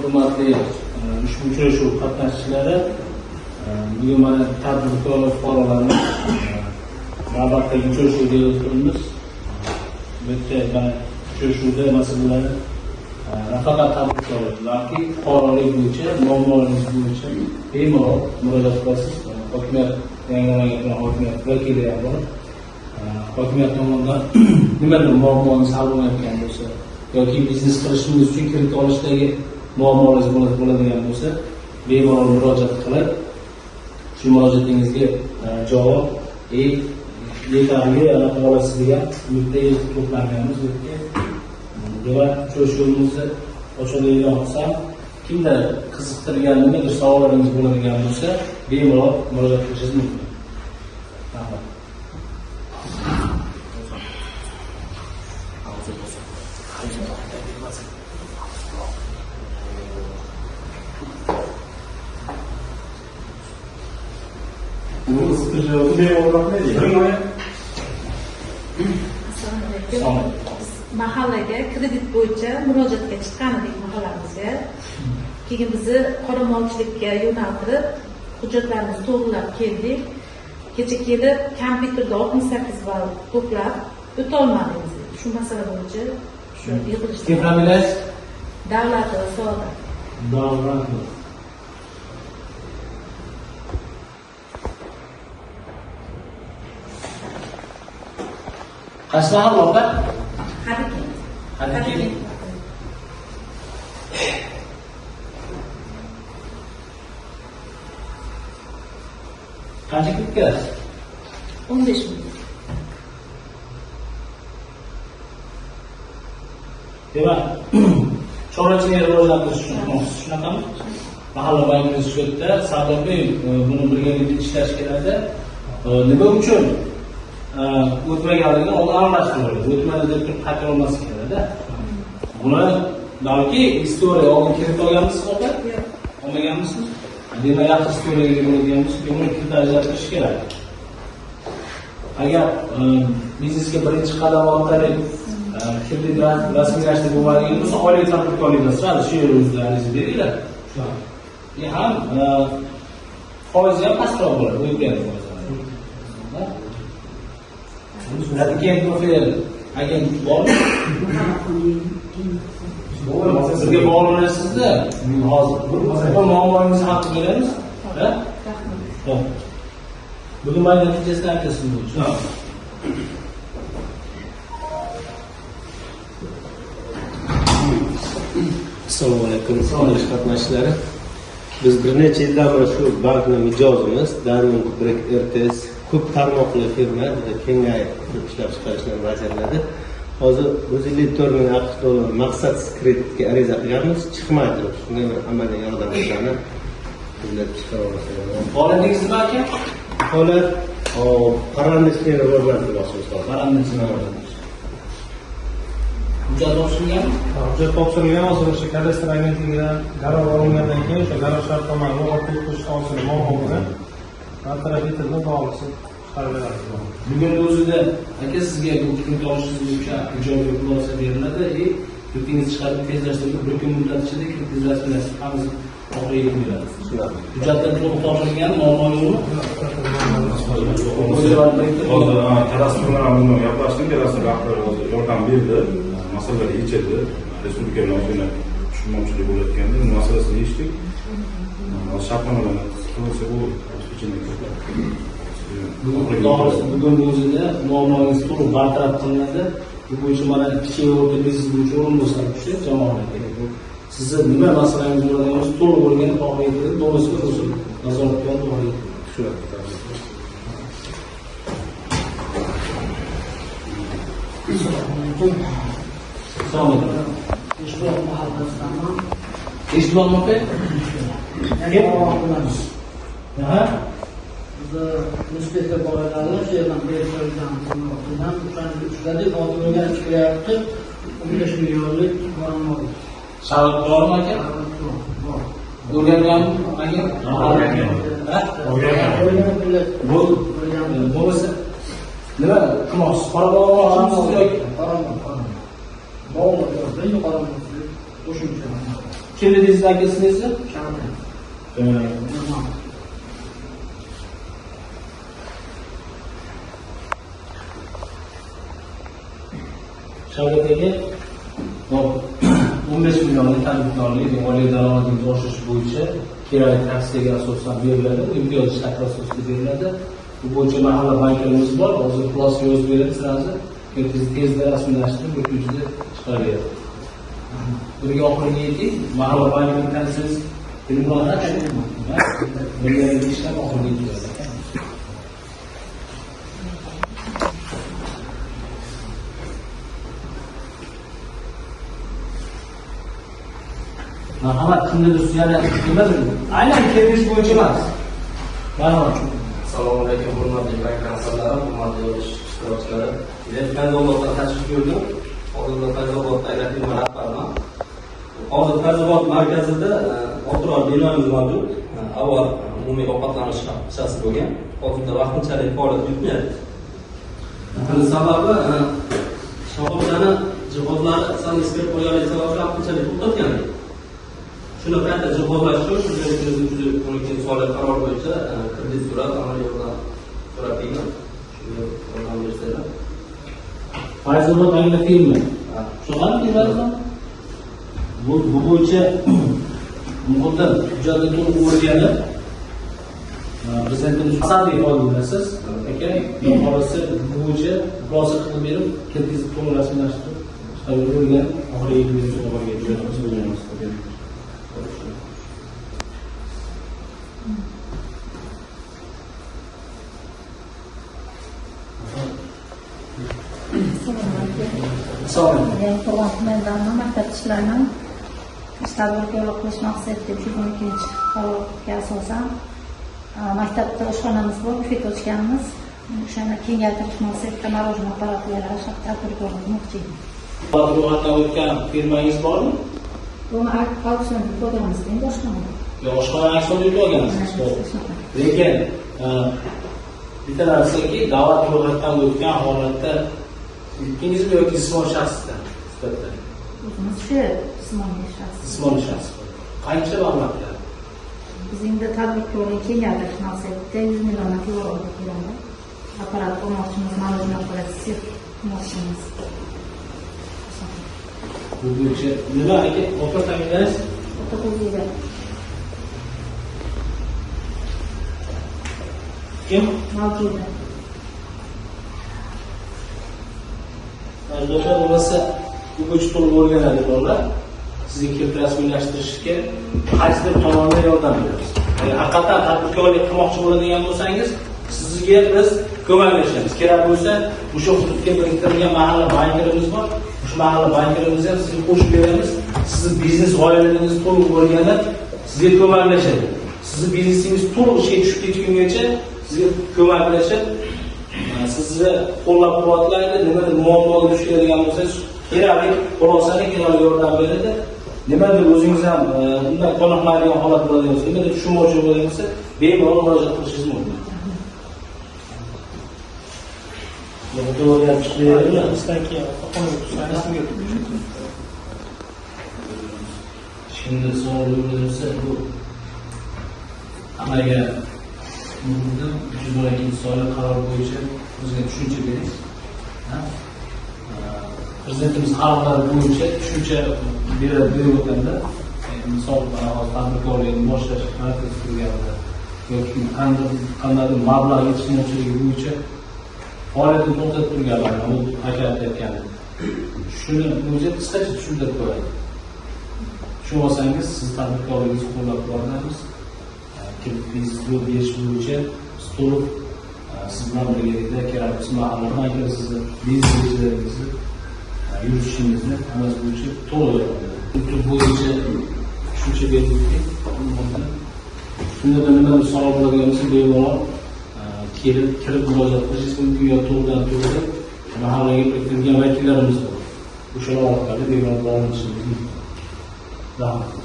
hurmatli ushbu uchrashuv qatnashchilari, bugun mana tadbirkor fuqarolarimiz navbatdagi uchrashuvga o'tkazamiz. Bu yerda uchrashuvda masalalar nafaqat tadbirkorlar, balki fuqarolik bo'yicha, muammolaringiz bo'yicha bemalol murojaat qilasiz. Hokimiyat yangilangan hokimiyat vakili ham bor. Hokimiyat tomonidan nimadir muammongiz hal bo'lmayotgan bo'lsa yoki biznes qilishingiz uchun kredit olishdagi muammolar bo'ladigan bo'lsa, bemalol murojaat qilib, shu murojaatingizga javob yetarli olasiz degan umidda to'planganmiz. Demak, uchrashuvimizni ochib e'lon qilsam, kimda qiziqtirgan nimadir savollaringiz bo'ladigan bo'lsa, bemalol murojaat qilishingiz mumkin. Rahmat. Mahallaga kredit bo'yicha murojaatga chiqqan edik mahallamizga. Keyin bizni qoramolchilikka yo'naltirib, hujjatlarimizni to'g'rilab keldik. Kecha kelib, kompyuterda 68 ball to'plab o'tolmadingiz. Shu masala bo'yicha shu yig'ilishda. Kim familiyangiz? Davlat Soda. Davlat. Qaysi mahalla opa? Hadiki. Qancha ketgan? 15 ming. Demak, chorvachilikni rivojlantirish uchun shunaqami? Mahalla bankimiz shu yerda Sardobey buni birgalikda ishlash kerakda. Nima uchun o'tmaganligini oldin aralashtirib, o'tmadi deb turib qaytara olmaslik kerakda. Buni balki istoriya oldin kiritib olganmisiz opa? Yo'q. Olmaganmisiz? Demak, yaxshi istoriyaga bo'ladigan bo'lsa, buni kreditlashtirish kerak. Agar biznesga birinchi qadam orqali kredit rasmiylashtirib bo'ladigan bo'lsa, oilaviy tadbirkorlikda sirali shu yer o'zlaringiz beringlar. Ham foizi ham pastroq bo'ladi, o'ylaydi foizlar. Keyin profil agent bormi? Sizga bog'lanasizda hozir bu muammongizni hal qilib beramiz. Rahmat. Bugun mana natijasini aytasiz bo'yicha. Assalomu alaykum, qatnashchi qatnashchilari. Biz bir necha yildan beri shu bankning mijozimiz, Diamond Brick RTS ko'p tarmoqli firma, juda kengayib ishlab chiqarishni bajaradi. Hozir 154 ming AQSh dollar maqsadsiz kreditga ariza qilganmiz, chiqmaydi. Shunga bir amaliy yordamlarni bizlar chiqara olamiz. Holantingiz nima ekan? Holat parrandachilikni rivojlantirmoqchimiz. Parrandachilikni rivojlantirish. Hujjat topshirilganmi? Hujjat topshirilgan, hozir o'sha kadastr agentligidan qaror olingandan keyin o'sha qaror shartnoma ro'yxatga o'tkazish to'g'risida muammo bo'lgan. Bartaraf etildi, bog'lisi chiqarib beradi. Bugun o'zida aka sizga bu kredit olishingiz bo'yicha ijobiy xulosa beriladi. Kreditni chiqarib tezlashtirib, bir kun muddat ichida kredit rasmiylashtirib, hammasi oxiriga beradi. Hujjatlar to'liq topshirilgan, muammo yo'qmi? Hozir kadastr bilan buni gaplashdim, kadastr rahbari hozir yordam berdi, masalalar yechildi. Respublika bilan tushunmovchilik bo'layotganda bu masalasini yechdik. Shartnomalarni qilsa bu bugun o'zida muammongiz to'liq bartaraf qilinadi. Bu bo'yicha mana kichik va o'rta biznes bo'yicha o'rinbosar kishi jamoaga kerak. Sizni nima masalangiz bo'ladigan bo'lsa, to'liq o'rganib oxiriga kirib, to'g'risini o'zim nazorat qilib oxiriga tushiradi. Assalomu alaykum. Eshitib mahallasidanman. Eshitmoqmi aka? Kim? Ha? Inspektor bolalarni shu yerdan berishgan sanoatdan uchladik, hozir o'rganib chiqyapti. 15 millionlik muammo. Sabab bormi aka? O'rganganmi aka? O'rgangan. Ha? O'rgangan. Bo'lsa nima qilmoqsiz? Qora bog'moqchimisiz yoki? Qoramoq. Bog'moq yo'q, qo'shimcha. Kimligingizni aka ismingizni? Shavkat aka, 15 millionlik tadbirkorlik moliya daromadingiz oshishi bo'yicha kerakli tavsiyaga asosan beriladi, imtiyoz shakli asosida beriladi. Bu bo'yicha mahalla banklarimiz bor, hozir xulosa yozib beradi sizlarga. Tezda rasmiylashtirib, o'tuvchida chiqaryapti. Birga oxiriga yeting, mahalla bankini tanisiz, bilmoqda birgalikda ishlab oxiriga yetkazadi. Marhamat, kimnidir yana nimadir? Aynan kelmish bo'yicha emas. Marhamat. Assalomu alaykum, hurmatli bank rahbarlari, hurmatli yig'ilish ishtirokchilari. Men Fayzoboddan tashrif buyurdim. Hozirda Fayzobodda firma rahbariman. Hozir Fayzobod markazida o'tirar binomiz mavjud. Avval umumiy ovqatlanish shaxsi bo'lgan. Hozirda vaqtinchalik faoliyat yuritmayapti. Buning sababi shoxobchani jihozlari sanitariya qo'yganligi sababli vaqtinchalik to'xtatgan. Shuni qayta jihozlash uchun Prezident 12 soat qaror bo'yicha kredit so'rab, amaliy yordam so'rab kelgan. Shunga yordam bersanglar. Fayzobod Angla firma. Shundan firma. Bu bo'yicha muqaddam hujjatni to'liq o'rganib, Prezidentimiz asabiy oldinasiz, aka, xolisi bu bo'yicha xulosa qilib berib, kreditni to'liq rasmiylashtirib, chiqarilgan oxirgi yilgacha to'g'riga jo'natamiz. Tumandan maktab ishlarini tadbirkorlik qilish maqsadida 12-qarorga asosan maktabda oshxonamiz bor, bufet ochganmiz. O'shani kengaytirish maqsadida marojna apparatlarga tadbirkorlik qilmoqchiymiz. Ro'yxatdan o'tgan firmangiz bormi? Buni auksion ko'rganimizdan boshqami? Yo'q, oshxona aksiyoni yuklagansiz. Lekin bitta narsaki, davlat ro'yxatdan o'tgan holatda ikkinchisi yoki jismoniy shaxsda sifatida. O'zimiz shu jismoniy shaxs. Jismoniy shaxs. Qancha mablag'lar? Biz endi tadbirkorlik kengaytirish maqsadida 100 million yevroga keladi. Apparat olmoqchimiz, marojna apparati olmoqchimiz. Bu bo'yicha nima aka? O'rta ta'minlash? O'rta qo'yiladi. Kim? Mavjud. Ajdodlar bo'lmasa, bu bo'yicha to'liq o'rganadi bolalar. Sizga kelib rasmiylashtirishga qaysidir tomondan yordam beramiz. Haqiqatan tadbirkorlik qilmoqchi bo'ladigan bo'lsangiz, sizga biz ko'maklashamiz. Kerak bo'lsa, o'sha hududga biriktirilgan mahalla banklarimiz bor. O'sha mahalla banklarimizni ham sizga qo'shib beramiz. Sizni biznes g'oyalaringizni to'liq o'rganib, sizga ko'maklashadi. Sizni biznesingiz to'liq ishga tushib ketgungacha sizga ko'maklashib, sizni qo'llab-quvvatlaydi, nimadir muammoga duch keladigan bo'lsangiz, kerakli xulosani kerakli yordam beradi. Nimadir o'zingiz ham undan qoniqmaydigan holat bo'ladigan bo'lsa, nimadir tushunmovchi bo'ladigan bo'lsa, bemalol murojaat qilishingiz mumkin. Şimdi sorularınızı bu amaga muhimdir. 312 so'rali qaror bo'yicha o'ziga tushuncha bering. Prezidentimiz qarorlari bo'yicha tushuncha berib o'tganda, misol tadbirkorlikni boshlash markazi turganda yoki qandaydir mablag' yetishmovchiligi bo'yicha faoliyatni to'xtatib turganlar, u aka aytgan. Shuni o'zi qisqacha tushuntirib qo'yadi. Shu olsangiz, siz tadbirkorligingizni qo'llab-quvvatlaymiz. Biz bu berish bo'yicha to'liq siz bilan birgalikda kerakli mahalla banklar sizni biznesingizni yuritishingizni hammasi bo'yicha to'liq yordam beradi. Bu bo'yicha tushuncha berdik. Shunda nimadir savol bo'ladigan bo'lsa, bemalol kirib murojaat qilishingiz mumkin yoki to'g'ridan-to'g'ri mahallaga kirgan vakillarimiz bor. O'shalar orqali bemalol bog'lanishingiz mumkin. Rahmat.